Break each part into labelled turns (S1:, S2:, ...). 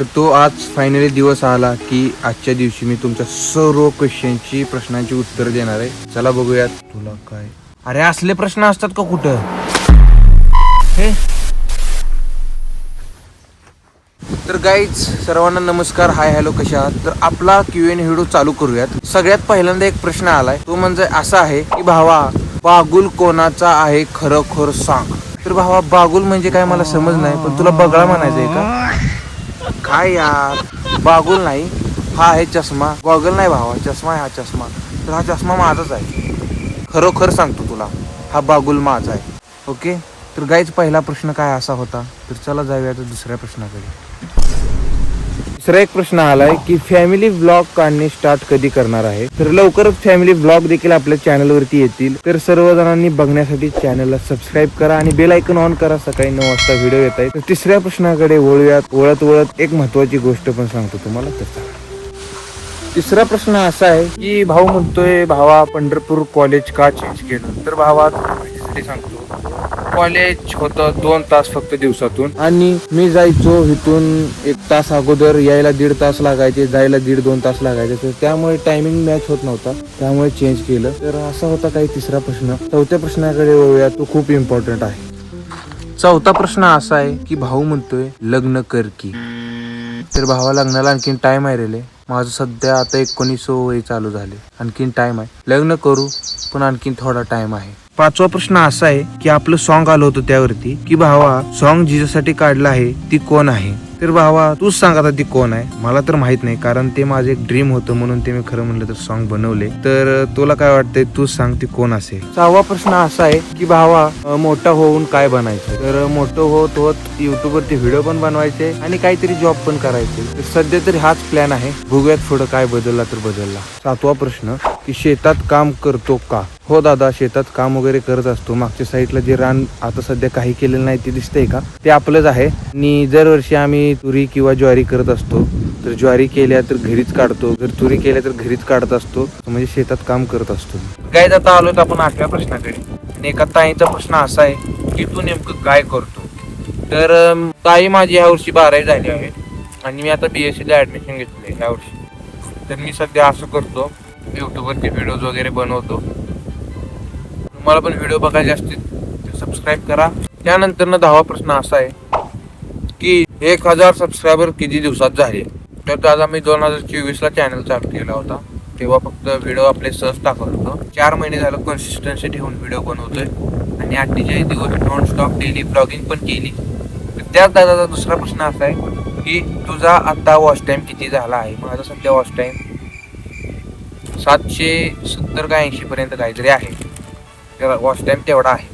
S1: तर तो आज फायनली दिवस आला की आजच्या दिवशी मी तुमच्या सर्व क्वेश्चनची प्रश्नांची उत्तर देणार आहे. चला बघूयात. तुला काय अरे असले प्रश्न असतात का कुठं हे. तर गाईज सर्वांना नमस्कार, हाय हॅलो, कशा आहात. तर आपला Q&A व्हिडिओ चालू करूयात. सगळ्यात पहिल्यांदा एक प्रश्न आलाय, तो म्हणजे असा आहे की भावा बागुल कोणाचा आहे खरोखर सांग. तर भावा बागुल म्हणजे काय मला समज नाही, पण तुला बगळा म्हणायचंय का काय यार. बागुल नाही, हा आहे चष्मा. गॉगल नाही भावा, चष्मा आहे हा चष्मा. तर हा चष्मा माझाच आहे, खरोखर सांगतो तुला, हा बागुल माझा आहे. ओके. तर गाईज पहिला प्रश्न काय असा होता, तर चला जाऊया तर दुसऱ्या प्रश्नाकडे. दुसरा एक प्रश्न आलाय की फॅमिली व्लॉग काढणे स्टार्ट कधी करणार आहे. तर लवकरच फॅमिली व्लॉग देखील आपल्या चॅनल वरती येतील. तर सर्वजणांनी बघण्यासाठी चॅनलला सबस्क्राईब करा आणि बेल आयकॉन ऑन करा. सकाळी 9 वाजता व्हिडिओ येत आहे. तर तिसऱ्या प्रश्नाकडे वळूयात. वळत एक महत्वाची गोष्ट पण सांगतो तुम्हाला. तर तिसरा प्रश्न असा आहे की भाऊ म्हणतोय भावा पंढरपूर कॉलेज का चेंज केलं. तर भावा माहितीसाठी सांगतो, कॉलेज होतं 2 तास फक्त दिवसातून, आणि मी जायचो इथून 1 तास अगोदर, यायला 1.5 तास लागायचे, जायला 1.5-2 तास लागायचे. तर त्यामुळे टायमिंग मॅच होत नव्हता, त्यामुळे चेंज केलं. तर असा होता काही तिसरा प्रश्न. चौथ्या प्रश्नाकडे वळूया, तो खूप इम्पॉर्टंट आहे. चौथा प्रश्न असा आहे की भाऊ म्हणतोय लग्न कर की. तर भावा लग्नाला आणखीन टाइम आहे रे. माझं सध्या आता 19 वय चालू झाले, आणखीन टाइम आहे. लग्न करू पण आणखीन थोडा टाइम आहे. पाचवा प्रश्न असा आहे की आपलं सॉन्ग आलं होतं त्यावरती की भावा सॉन्ग जिच्यासाठी काढलं आहे ती कोण आहे. तर भावा तूच सांग आता ती कोण आहे. मला तर माहित नाही, कारण ते माझं एक ड्रीम होतं, म्हणून ते मी खरं म्हणलं तर सॉन्ग बनवले. तर तुला काय वाटतंय, तूच सांग ती कोण असेल. 6वा प्रश्न असा आहे की भावा मोठा होऊन काय बनायचं. तर मोठं होत होत युट्यूब वरती व्हिडिओ पण बनवायचे आणि काहीतरी जॉब पण करायचे. तर सध्या तरी हाच प्लॅन आहे, बघूयात पुढं काय बदलला तर बदलला. 7वा प्रश्न की शेतात काम करतो का. हो दादा, शेतात काम वगैरे करत असतो. मागच्या साईडला जे रान आता सध्या काही केलेलं नाही ते दिसतंय का, ते आपलंच आहे. आणि दरवर्षी आम्ही तुरी किंवा ज्वारी करत असतो. तर ज्वारी केल्या तर घरीच काढतो, जर तुरी केल्या तर घरीच काढत असतो. म्हणजे शेतात काम करत असतो. काय आता आलो तर आपण 8व्या प्रश्नाकडे. आणि एका ताईचा प्रश्न असा आहे की तू नेमकं काय करतो. तर ताई माझी ह्या वर्षी 12वी झाली आहे आणि मी आता BSc ला ऍडमिशन घेतले ह्या वर्षी. तर मी सध्या असं करतो, युट्यूबवरती व्हिडिओज वगैरे बनवतो. तुम्हाला पण व्हिडिओ बघायचे असतील तर सबस्क्राईब करा. त्यानंतर 10वा प्रश्न असा आहे की 1000 सबस्क्रायबर किती दिवसात झाले. तर दादा मी 2024 ला चॅनल चालू केला होता, तेव्हा फक्त व्हिडिओ आपले सहज टाकत होतो. 4 महिने झालं कन्सिस्टन्सी ठेवून व्हिडिओ बनवतोय आणि 48 दिवस नॉन स्टॉप डेली ब्लॉगिंग पण केली. त्याच दादाचा दुसरा प्रश्न असा आहे की तुझा आता वॉच टाइम किती झाला आहे. माझा सध्या वॉच टाइम 770 का 80 पर्यंत काहीतरी आहे. वॉच टाइम तेवढा आहे.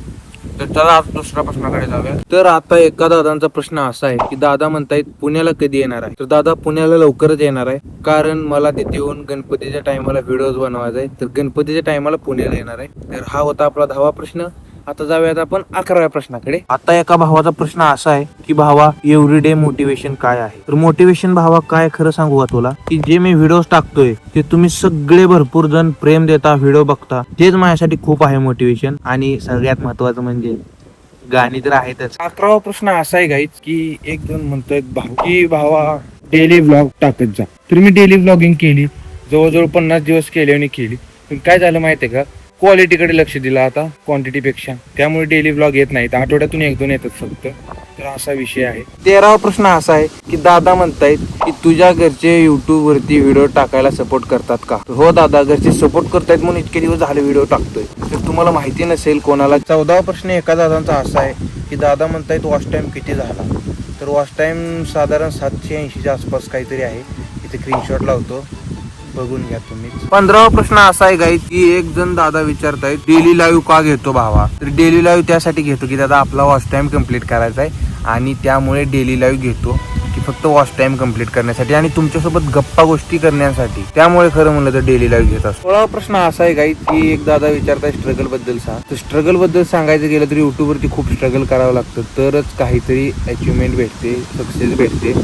S1: तर चला आज दुसऱ्या प्रश्नाकडे जाऊया. तर आता एका दादांचा प्रश्न असा आहे की दादा म्हणतायत पुण्याला कधी येणार आहे. तर दादा पुण्याला लवकरच येणार आहे, कारण मला तिथे येऊन गणपतीच्या टायमाला व्हिडिओज बनवायचा आहे. तर गणपतीच्या टायमाला पुण्याला येणार आहे. तर हा होता आपला 10वा प्रश्न. आता जाऊयात आपण 11व्या प्रश्नाकडे. आता एका भावाचा प्रश्न असा आहे की भावा एव्हरीडे मोटिवेशन काय आहे. तर मोटिवेशन भावा काय खरं सांगू का तुला, की जे मी व्हिडिओ टाकतोय ते तुम्ही सगळे भरपूर जण प्रेम देता, व्हिडिओ बघता, तेच माझ्यासाठी खूप आहे मोटिवेशन. आणि सगळ्यात महत्वाचं म्हणजे गाणी तर आहेतच. 11वा प्रश्न असा आहे गाईज की एक जण म्हणतोय की भावा डेली व्लॉग टाकत जा. तर मी डेली व्लॉगिंग केली, जवळजवळ 50 दिवस केले आणि केली. पण काय झालं माहितीये का, क्वालिटीकडे लक्ष दिलं आता क्वांटिटी पेक्षा. त्यामुळे डेली व्लॉग येत नाहीत, आठवड्यातून 1-2 येतात फक्त. तर असा विषय आहे. 13वा प्रश्न असा आहे की दादा म्हणतायत की तुझ्या घरचे युट्यूब वरती व्हिडिओ टाकायला सपोर्ट करतात का. हो दादा, घरचे सपोर्ट करतायत म्हणून इतके दिवस झाले व्हिडिओ टाकतोय. तर तुम्हाला माहिती नसेल कोणाला. 14वा प्रश्न एका दादांचा असा आहे की दादा म्हणतायत वॉच टाइम किती झाला. तर वॉच टाइम साधारण 780च्या आसपास काहीतरी आहे. इथे स्क्रीनशॉट लावतो, बघून घ्या तुम्ही. 15वा प्रश्न असा आहे गाईज की एक जण दादा विचारतायत डेली लाईव्ह का घेतो भावा. तर डेली लाईव्ह त्यासाठी घेतो की दादा आपला वॉच टाइम कम्प्लीट करायचा आहे, आणि त्यामुळे डेली लाईव्ह घेतो की फक्त वॉच टाइम कम्प्लीट करण्यासाठी आणि तुमच्यासोबत गप्पा गोष्टी करण्यासाठी. त्यामुळे खरं म्हणलं तर डेली लाईव्ह घेत असतो. 16वा प्रश्न असा आहे गाईज की एक दादा विचारताय स्ट्रगल बद्दल सांग. तर स्ट्रगल बद्दल सांगायचं गेलं तर युट्यूब वरती खूप स्ट्रगल करावं लागतं, तरच काहीतरी अचिव्हमेंट भेटते, सक्सेस भेटते.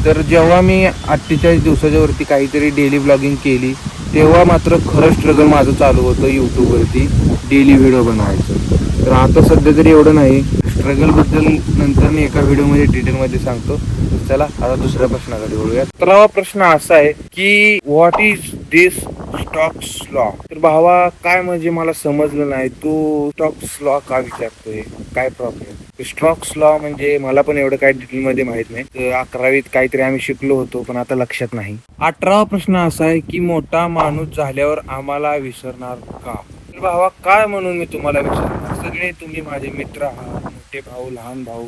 S1: तर जेव्हा मी 48 दिवसाच्या वरती काहीतरी डेली ब्लॉगिंग केली, तेव्हा मात्र खरं स्ट्रगल माझं चालू होतं युट्यूब वरती डेली व्हिडिओ बनवायचं. तर आता सध्या तरी एवढं नाही, स्ट्रगल बद्दल नंतर मी एका व्हिडिओमध्ये डिटेलमध्ये सांगतो. तर चला आता दुसऱ्या प्रश्नाकडे वळूयात. तर हा प्रश्न असा आहे की what is this stocks law. तर भावा काय म्हणजे मला समजलं नाही, तू स्टॉक्स लॉ का विचारतोय, काय प्रॉब्लेम. स्टॉक्स लॉ म्हणजे मला पण एवढं काय डिटेलमध्ये माहित नाही. तर 11वीत काहीतरी आम्ही शिकलो होतो पण आता लक्षात नाही. 18वा प्रश्न असा आहे की मोठा माणूस झाल्यावर आम्हाला विसरणार का. तर भावा काय म्हणून मी तुम्हाला विसरणार. सगळे तुम्ही माझे मित्र आहात, मोठे भाऊ, लहान भाऊ,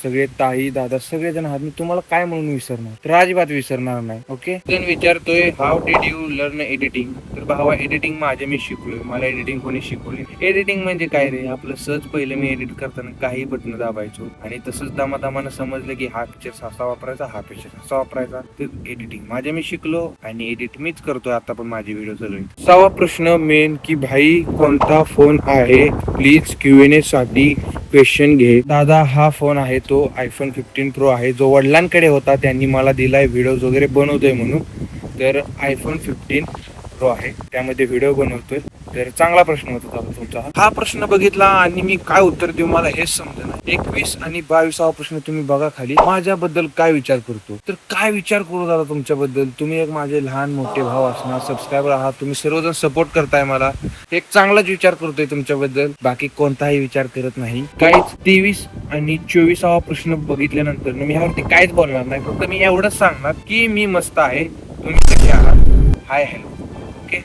S1: सगळे ताई दादा सगळेजण आहात. मी तुम्हाला काय म्हणून विसरणार, तर अजिबात विसरणार नाही. ओके. जण विचारतोय how did you learn editing. तर भावा एडिटिंग माझे मी शिकलोय. मला एडिटिंग कोणी शिकवली. एडिटिंग म्हणजे काय रे, आपलं सहज पहिलं मी एडिट करताना काही बटन दाबायचो आणि तसंच दामादामानं समजलं की हा पिक्चर असा वापरायचा, हा पिक्चर असा वापरायचा. तर एडिटिंग माझे मी शिकलो आणि एडिट मीच करतोय आता पण माझी व्हिडिओ चालू आहे. 6वा प्रश्न मेन की भाई कोणता फोन आहे, प्लीज Q&A साठी क्वेश्चन घे. दादा हा फोन आहे तो iPhone 15 Pro आहे, जो वडिलांकडे होता त्यांनी मला दिलाय व्हिडिओज वगैरे बनवतोय म्हणून. तर iPhone 15 Pro आहे, त्यामध्ये व्हिडिओ बनवतोय. तर चांगला प्रश्न होता तुमचा. हा प्रश्न बघितला आणि मी काय उत्तर देऊ मला हेच समजेना. 21 आणि 22वा प्रश्न तुम्ही बघा खाली. माझ्याबद्दल काय विचार करतो. तर काय विचार करू दादा तुमच्याबद्दल. तुम्ही एक माझे लहान मोठे भाव असणार, सबस्क्रायबर आहात, तुम्ही सर्वजण सपोर्ट करताय मला. एक चांगलाच विचार करतोय तुमच्याबद्दल, बाकी कोणताही विचार करत नाही. काहीच. 23 आणि 24वा प्रश्न बघितल्यानंतर मी ह्यावरती काहीच बोलणार नाही. फक्त मी एवढंच सांगणार की मी मस्त आहे, तुम्ही कसे आहात. Hi hello. ओके.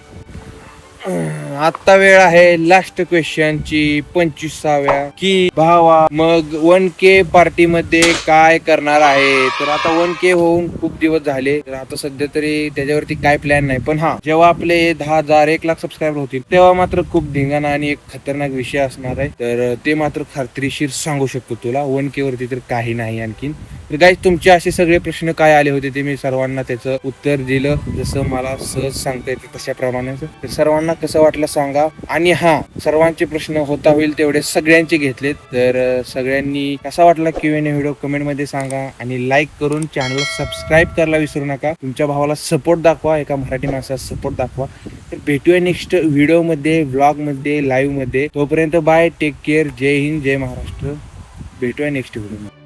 S1: आता वेळ आहे लास्ट क्वेश्चनची 25व्या की भावा मग 1K पार्टी मध्ये काय करणार आहे. तर आता 1K होऊन खूप दिवस झाले, तर आता सध्या तरी त्याच्यावरती काय प्लॅन नाही. पण हा, जेव्हा आपले 10,000 1 लाख सबस्क्रायबर होतील तेव्हा मात्र खूप धिंगाणा आणि एक खतरनाक विषय असणार आहे. तर ते मात्र खात्रीशीर सांगू शकतो तुला. 1K वरती तर काही नाही आणखीन. तर गाईज तुमचे असे सगळे प्रश्न काय आले होते ते मी सर्वांना त्याचं उत्तर दिलं, जसं मला सहज सांगता येते तशाप्रमाणे. तर सर्वांना कसं वाटलं सांगा. आणि हा, सर्वांचे प्रश्न होता होईल तेवढे सगळ्यांचे घेतलेत. तर सगळ्यांनी कसा वाटला Q&A व्हिडिओ कमेंट मध्ये सांगा आणि लाईक करून चॅनलला सबस्क्राईब करायला विसरू नका. तुमच्या भावाला सपोर्ट दाखवा, एका मराठी माणसाला सपोर्ट दाखवा. तर भेटूया नेक्स्ट व्हिडिओ मध्ये, व्लॉग मध्ये, लाईव्ह मध्ये. तोपर्यंत बाय, टेक केअर, जय हिंद, जय महाराष्ट्र. भेटूया नेक्स्ट व्हिडिओ मध्ये.